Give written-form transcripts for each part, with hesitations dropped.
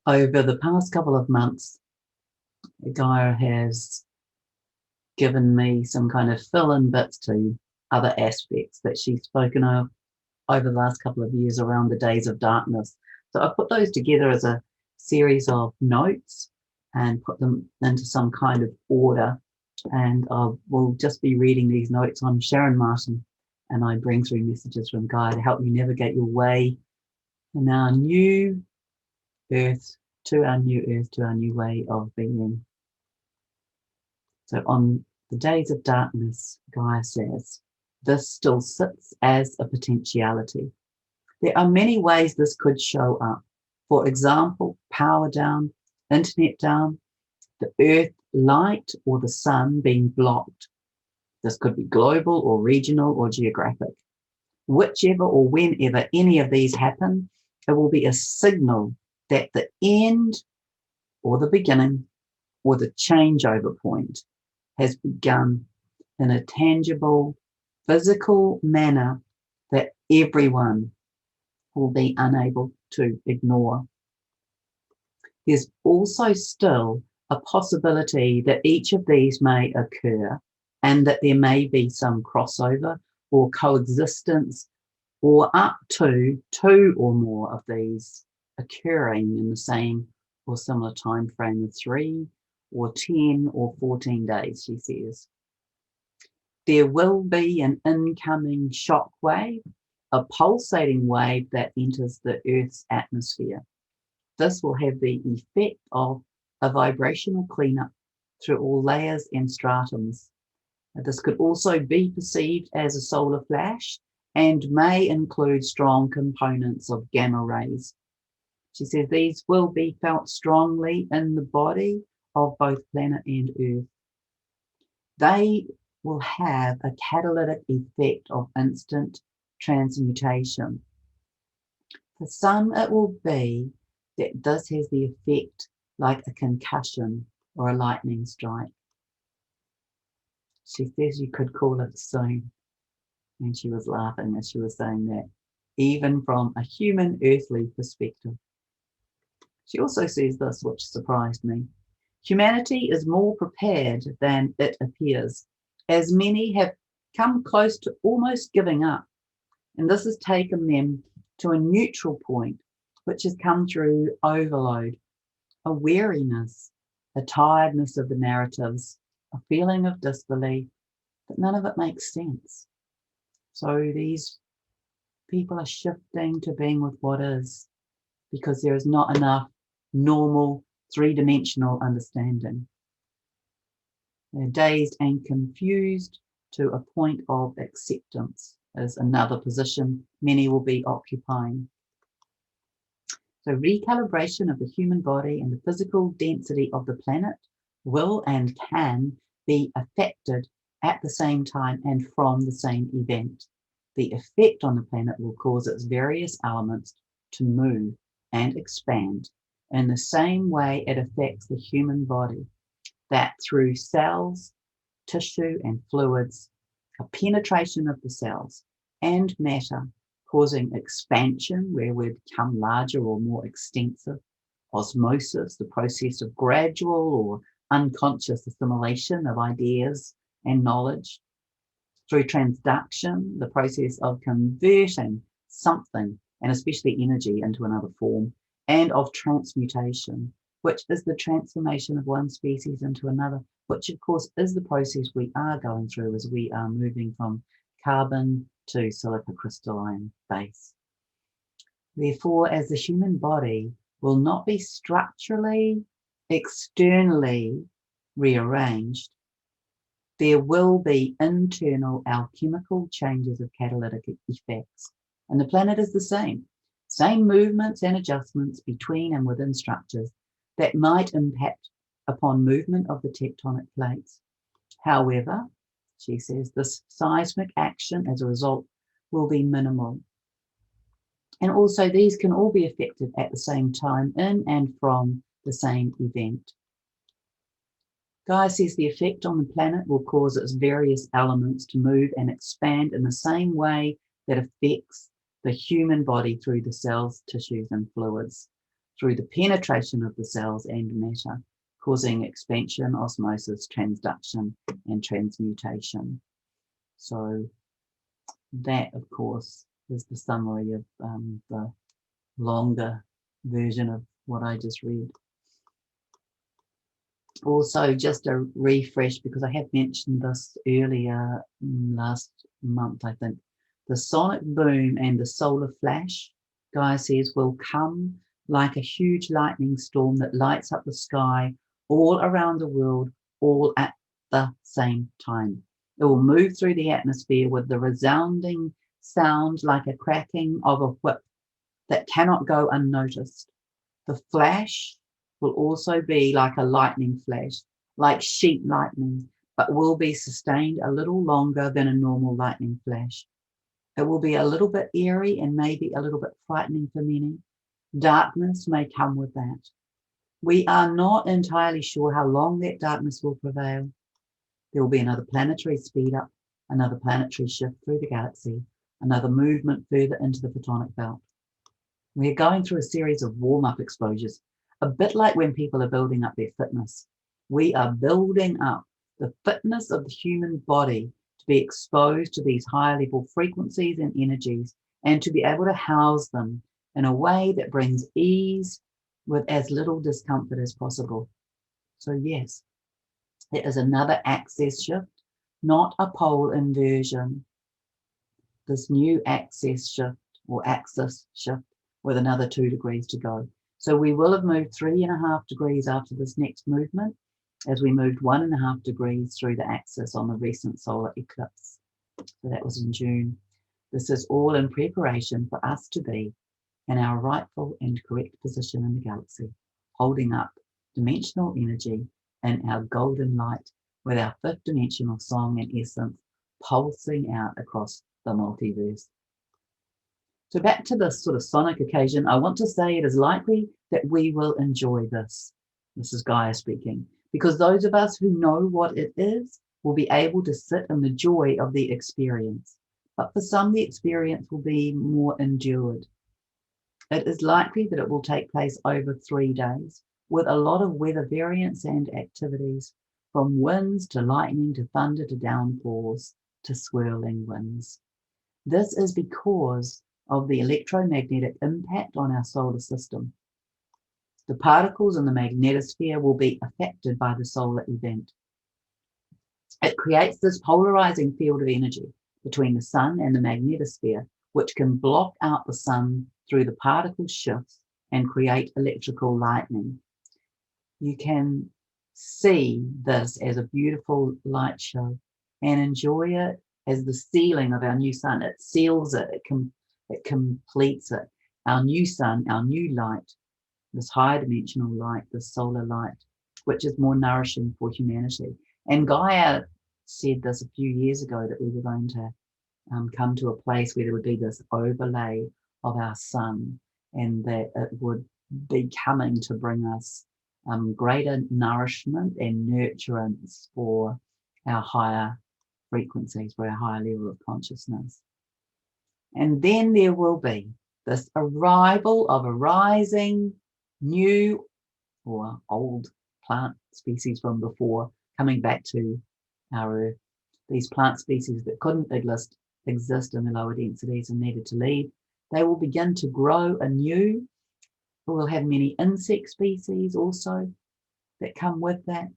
Over the past couple of months, Gaia has given me some kind of fill-in bits to other aspects that she's spoken of over the last couple of years around the days of darkness. So I put those together as a series of notes and put them into some kind of order. And I will just be reading these notes. I'm Sharron Martin, and I bring through messages from Gaia to help you navigate your way in our new earth, to our new earth, to our new way of being. So on the days of darkness, Gaia says, this still sits as a potentiality. There are many ways this could show up. For example, power down, internet down, the earth light or the sun being blocked. This could be global or regional or geographic. Whichever or whenever any of these happen, it will be a signal that the end or the beginning or the changeover point has begun in a tangible, physical manner that everyone will be unable to ignore. There's also still a possibility that each of these may occur and that there may be some crossover or coexistence or up to 2 or more of these occurring in the same or similar time frame of 3 or 10 or 14 days, she says. There will be an incoming shock wave, a pulsating wave that enters the Earth's atmosphere. This will have the effect of a vibrational cleanup through all layers and stratums. This could also be perceived as a solar flash and may include strong components of gamma rays. She says these will be felt strongly in the body of both planet and Earth. They will have a catalytic effect of instant transmutation. For some, it will be that this has the effect like a concussion or a lightning strike. She says you could call it soon. And she was laughing as she was saying that, even from a human earthly perspective. She also says this, which surprised me. Humanity is more prepared than it appears, as many have come close to almost giving up. And this has taken them to a neutral point, which has come through overload, a weariness, a tiredness of the narratives, a feeling of disbelief, but none of it makes sense. So these people are shifting to being with what is, because there is not enough normal three-dimensional understanding. They're dazed and confused to a point of acceptance is another position many will be occupying. So recalibration of the human body and the physical density of the planet will and can be affected at the same time and from the same event. The effect on the planet will cause its various elements to move and expand in the same way it affects the human body, that through cells, tissue and fluids, a penetration of the cells and matter causing expansion where we become larger or more extensive, osmosis, the process of gradual or unconscious assimilation of ideas and knowledge, through transduction, the process of converting something, and especially energy, into another form, and of transmutation, which is the transformation of one species into another, which of course is the process we are going through as we are moving from carbon to silicocrystalline base. Therefore, as the human body will not be structurally, externally rearranged, there will be internal alchemical changes of catalytic effects. And the planet is the same movements and adjustments between and within structures that might impact upon movement of the tectonic plates. However, she says, this seismic action as a result will be minimal. And also these can all be affected at the same time in and from the same event. Gaia says the effect on the planet will cause its various elements to move and expand in the same way that affects the human body through the cells, tissues, and fluids. through the penetration of the cells and matter, causing expansion, osmosis, transduction, and transmutation. So that, of course, is the summary of the longer version of what I just read. Also, just a refresh, because I have mentioned this earlier last month, I think. The sonic boom and the solar flash, Gaia says, will come like a huge lightning storm that lights up the sky all around the world, all at the same time. It will move through the atmosphere with the resounding sound like a cracking of a whip that cannot go unnoticed. The flash will also be like a lightning flash, like sheet lightning, but will be sustained a little longer than a normal lightning flash. It will be a little bit eerie and maybe a little bit frightening for many. Darkness may come with that. We are not entirely sure how long that darkness will prevail. There will be another planetary speed up, another planetary shift through the galaxy, another movement further into the photonic belt. We're going through a series of warm-up exposures, a bit like when people are building up their fitness. We are building up the fitness of the human body to be exposed to these higher level frequencies and energies, and to be able to house them in a way that brings ease with as little discomfort as possible. So yes, there is another axis shift, not a pole inversion. This new axis shift or axis shift with another 2 degrees to go. So we will have moved 3.5 degrees after this next movement, as we moved 1.5 degrees through the axis on the recent solar eclipse. So that was in June. This is all in preparation for us to be in our rightful and correct position in the galaxy, holding up dimensional energy and our golden light with our 5th dimensional song and essence pulsing out across the multiverse. So back to this sort of sonic occasion, I want to say it is likely that we will enjoy this. This is Gaia speaking, because those of us who know what it is will be able to sit in the joy of the experience. But for some, the experience will be more endured. It is likely that it will take place over 3 days, with a lot of weather variance and activities, from winds to lightning to thunder to downpours to swirling winds. This is because of the electromagnetic impact on our solar system. The particles in the magnetosphere will be affected by the solar event. It creates this polarizing field of energy between the sun and the magnetosphere, which can block out the sun through the particle shifts and create electrical lightning. You can see this as a beautiful light show and enjoy it as the sealing of our new sun. It seals it, it completes it. Our new sun, our new light, this higher dimensional light, this solar light, which is more nourishing for humanity. And Gaia said this a few years ago, that we were going to come to a place where there would be this overlay of our sun, and that it would be coming to bring us greater nourishment and nurturance for our higher frequencies, for our higher level of consciousness. And then there will be this arrival of a rising new or old plant species from before coming back to our Earth. These plant species that couldn't exist in the lower densities and needed to leave, they will begin to grow anew. We'll have many insect species also that come with that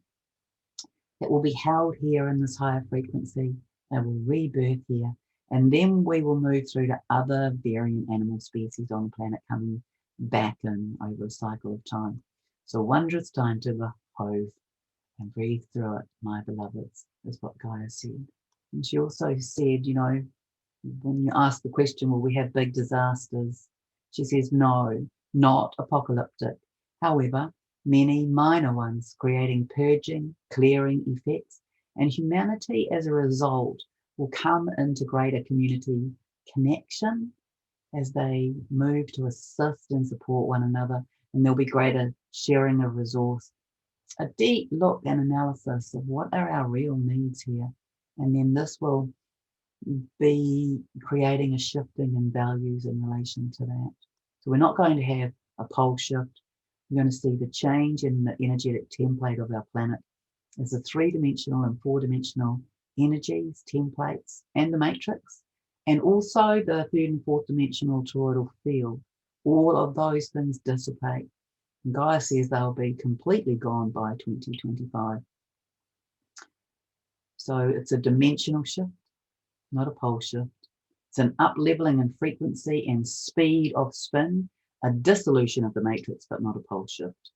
will be held here in this higher frequency. They will rebirth here. And then we will move through to other variant animal species on the planet coming back in over a cycle of time. So wondrous time to behold and breathe through it, my beloveds, is what Gaia said. And she also said, you know, when you ask the question, will we have big disasters? She says, no, not apocalyptic. However, many minor ones, creating purging, clearing effects, and humanity as a result will come into greater community connection as they move to assist and support one another, and there'll be greater sharing of resource, a deep look and analysis of what are our real needs here. And then this will be creating a shifting in values in relation to that. So we're not going to have a pole shift. You're going to see the change in the energetic template of our planet as the 3-dimensional and 4-dimensional energies, templates, and the matrix, and also the 3rd and 4th dimensional toroidal field. All of those things dissipate. And Gaia says they'll be completely gone by 2025. So it's a dimensional shift, not a pole shift. It's an up-leveling in frequency and speed of spin, a dissolution of the matrix, but not a pole shift.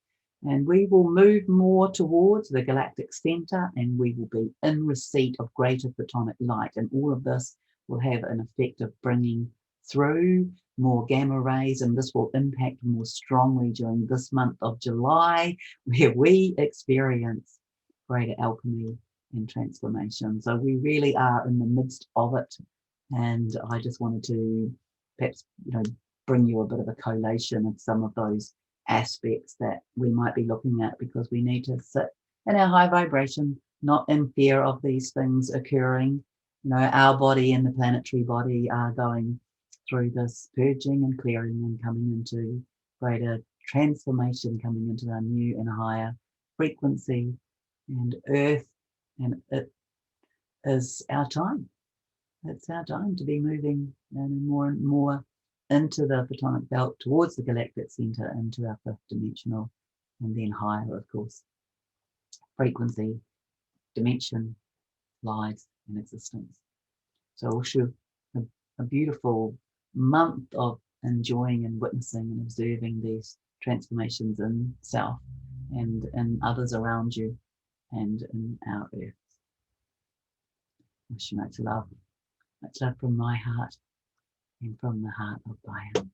And we will move more towards the galactic center, and we will be in receipt of greater photonic light. And all of this will have an effect of bringing through more gamma rays, and this will impact more strongly during this month of July, where we experience greater alchemy and transformation. So we really are in the midst of it. And I just wanted to perhaps, bring you a bit of a collation of some of those aspects that we might be looking at, because we need to sit in our high vibration, not in fear of these things occurring. Our body and the planetary body are going through this purging and clearing and coming into greater transformation, coming into a new and higher frequency and earth, and it is our time. It's our time to be moving more and more into the photonic belt, towards the galactic center, into our 5th dimensional, and then higher, of course, frequency, dimension, lives, and existence. So we'll show a beautiful month of enjoying and witnessing and observing these transformations in self and in others around you and in our earth. Wish you much love from my heart and from the heart of Gaia.